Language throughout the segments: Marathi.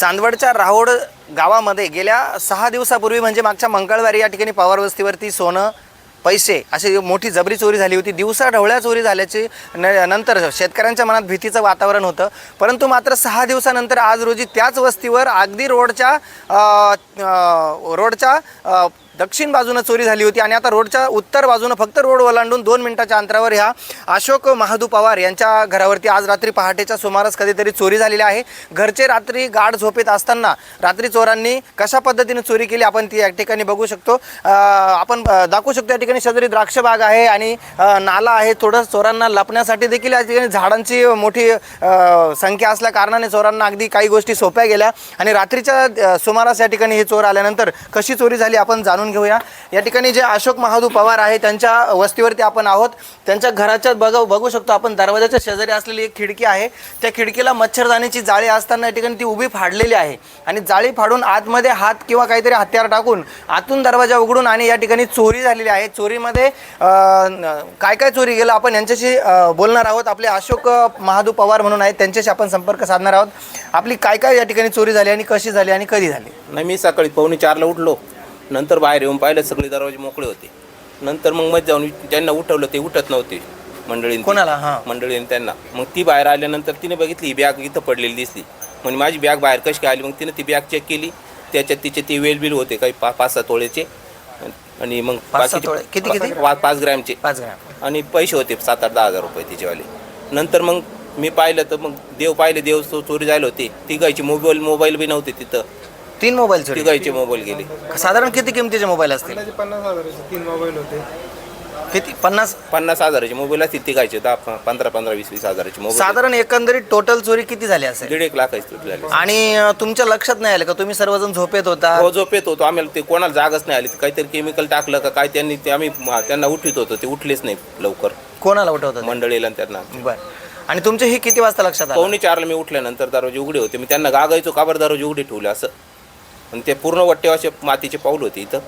चांदवडच्या राहोड गावामध्ये गेल्या 6 दिवसापूर्वी म्हणजे मागच्या मंगळवारी या ठिकाणी पवार वस्तीवरती सोनं, पैसे अशी मोठी जबरी चोरी झाली होती। दिवसा ढवळ्या चोरी झाल्याची नंतर शेतकऱ्यांच्या मनात भीतीचं वातावरण होतं। परंतु मात्र 6 दिवसानंतर आज रोजी त्याच वस्तीवर अगदी रोडच्या दक्षिण बाजूने चोरी झाली होती आणि आता रोडच्या उत्तर बाजूने फक्त रोड ओलांडून 2 मिनिटाच्या अंतरावर ह्या अशोक महादू पवार यांच्या घरावरती आज रात्री पहाटेच्या सुमारास कधीतरी चोरी झालेली आहे। घरचे रात्री गाढ झोपेत असताना रात्री चोरांनी कशा पद्धतीने चोरी केली आपण ती या ठिकाणी बघू शकतो। आपण दाखवू शकतो या ठिकाणी शेजारी द्राक्ष बाग आहे आणि नाला आहे। थोडं चोरांना लपण्यासाठी देखील या ठिकाणी झाडांची मोठी संख्या असल्या कारणाने चोरांना अगदी काही गोष्टी सोप्या गेल्या आणि रात्रीच्या सुमारास या ठिकाणी हे चोर आल्यानंतर कशी चोरी झाली आपण जाणून घेऊया। या ठिकाणी जे अशोक महादू पवार आहे त्यांच्या वस्तीवरती आपण आहोत। त्यांच्या घराच्या बघू शकतो आपण दरवाजाच्या शेजारी असलेली एक खिडकी आहे। त्या खिडकीला मच्छरदाणीची जाळी असताना या ठिकाणी ती उभी फाडलेली आहे आणि जाळी फाडून आतमध्ये हात किंवा काहीतरी हत्यार टाकून आतून दरवाजा उघडून आणि या ठिकाणी चोरी झालेली आहे। चोरीमध्ये काय काय चोरी गेलं आपण यांच्याशी बोलणार आहोत। आपले अशोक महादू पवार म्हणून आहेत त्यांच्याशी आपण संपर्क साधणार आहोत। आपली काय काय या ठिकाणी चोरी झाली आणि कशी झाली आणि कधी झाली? नाही, मी सकाळी 4:45 उठलो, नंतर बाहेर येऊन पाहिलं सगळे दरवाजे मोकळे होते। नंतर मग मध्ये जाऊन ज्यांना उठवलं ते उठत नव्हते मंडळींनी। कोणाला? हां, मंडळींनी त्यांना। मग ती बाहेर आल्यानंतर तिने बघितली ही बॅग इथं पडलेली दिसली, म्हणजे माझी बॅग बाहेर कशी काय आली। मग तिने ती बॅग चेक केली, त्याच्यात तिचे ते वेल बिल होते काही 5-6 तोळेचे आणि मग किती 5 ग्रॅमचे 5 ग्रॅम आणि पैसे होते 7-8-10 हजार रुपये तिचेवाले। नंतर मग मी पाहिलं तर मग देव पाहिले, देव चोरी झाले होते। तिघायची मोबाईल बी नव्हते तिथं। 3 मोबाईल चोरी, तिघायचे मोबाईल गेले। साधारण किती किमतीचे मोबाईल असतील? 50,000चे 3 मोबाईल होते। किती? 50 हजाराचे मोबाईल असतील तिघायचे, 15-20 हजाराचे मोबाईल। साधारण एकंदरीत टोटल चोरी किती झाली असेल? 1.5 लाखाची झाली। आणि तुमच्या लक्षात नाही आलं का तुम्ही सर्वजण झोपेत होता? हो, झोपेत होतो आम्हाला, ते कोणाला जागच नाही आली। काहीतरी केमिकल टाकलं का काय त्यांनी, ते आम्ही त्यांना उठवित होतो, ते उठलेच नाही लवकर। कोणाला उठवतात? मंडळीला त्यांना। बरं, आणि तुमचे हे किती वाजता लक्षात आलं? 3:45ला मी उठल्यानंतर दरवाजे उघडे होते। मी त्यांना गागायचो का बरं दरवाजे उघडे ठेवले असं, आणि ते पूर्ण वट्टे असे मातीचे पाऊल होते इथं।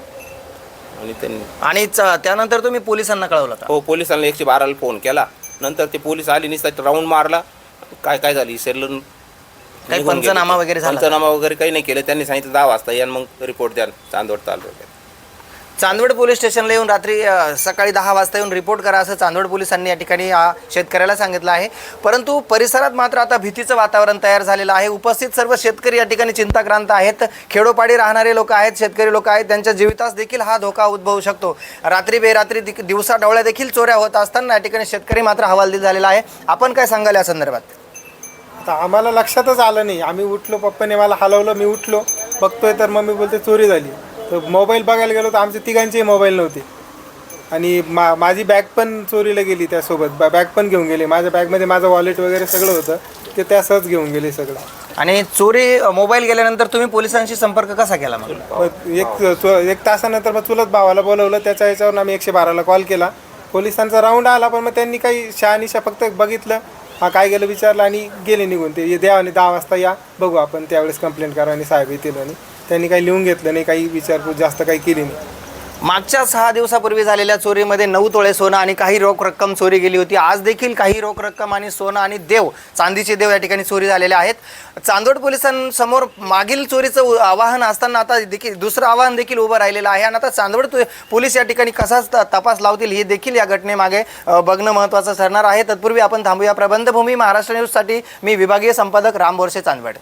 आणि त्यांनी त्यानंतर तुम्ही पोलिसांना कळवलं का? हो, पोलिसांना 112ला फोन केला। नंतर ते पोलीस आले, निसता राऊंड मारला, काय झाली सेलून काही पंचनामा वगैरे झाला? पंचनामा वगैरे काही नाही केलं। त्यांनी सांगितलं 10 वाजता या, मग रिपोर्ट द्या चांदवड तालुक्यात। चांदवड पोलीस स्टेशनला येऊन रात्री सकाळी 10 वाजता येऊन रिपोर्ट करा असं चांदवड पोलिसांनी या ठिकाणी शेतकऱ्याला सांगितलं आहे। परंतु परिसरात मात्र आता भीतीचं वातावरण तयार झालेलं आहे। उपस्थित सर्व शेतकरी या ठिकाणी चिंताक्रांत आहेत। खेडोपाडी राहणारे लोक आहेत, शेतकरी लोक आहेत, त्यांच्या जीवितास देखील हा धोका उद्भवू शकतो। रात्री बेरात्री दिवसा ढवळ्या देखील चोऱ्या होत असताना या ठिकाणी शेतकरी मात्र हवालदिल झालेला आहे। आपण काय सांगाल या संदर्भात? आता आम्हाला लक्षातच आलं नाही। आम्ही उठलो, पप्पाने मला हलवलं, मी उठलो, बघतोय तर मम्मी बोलते चोरी झाली। तर मोबाईल बघायला गेलो तर आमचे तिघांचेही मोबाईल नव्हते आणि माझी बॅग पण चोरीला गेली। त्यासोबत बॅग पण घेऊन गेले। माझ्या बॅगमध्ये माझं वॉलेट वगैरे सगळं होतं, ते त्या सहज घेऊन गेले सगळं। आणि चोरी मोबाईल गेल्यानंतर तुम्ही पोलिसांशी संपर्क कसा केला? मग एक तासानंतर मग चुलत भावाला बोलवलं, त्याच्या ह्याच्यावरून आम्ही 112ला कॉल केला। पोलिसांचा राऊंड आला, पण मग त्यांनी काही शहानिशा फक्त बघितलं, हा काय गेलं विचारलं आणि गेले निघून। ते द्या आणि 10 वाजता या, बघू आपण त्यावेळेस कंप्लेंट करा आणि साहेब येतील। आणि त्यांनी काही लिहून घेतलं नाही, काही विचारपूस जास्त काही केली नाही। मागच्या 6 दिवसापूर्वी झालेल्या चोरीमध्ये 9 तोळे सोनं आणि काही रोख रक्कम चोरी गेली होती। आज देखील काही रोख रक्कम आणि सोनं आणि देव, चांदीचे देव या ठिकाणी चोरी झालेले आहेत। चांदवड पोलिसांसमोर मागील चोरीचं आवाहन असताना आता देखील दुसरं आवाहन देखील उभं राहिलेलं आहे आणि आता चांदवड पोलीस या ठिकाणी कसाच तपास लावतील हे देखील या घटनेमागे बघणं महत्त्वाचं ठरणार आहे। तत्पूर्वी आपण थांबूया। प्रबंधभूमी महाराष्ट्र न्यूजसाठी मी विभागीय संपादक राम बोरसे, चांदवड।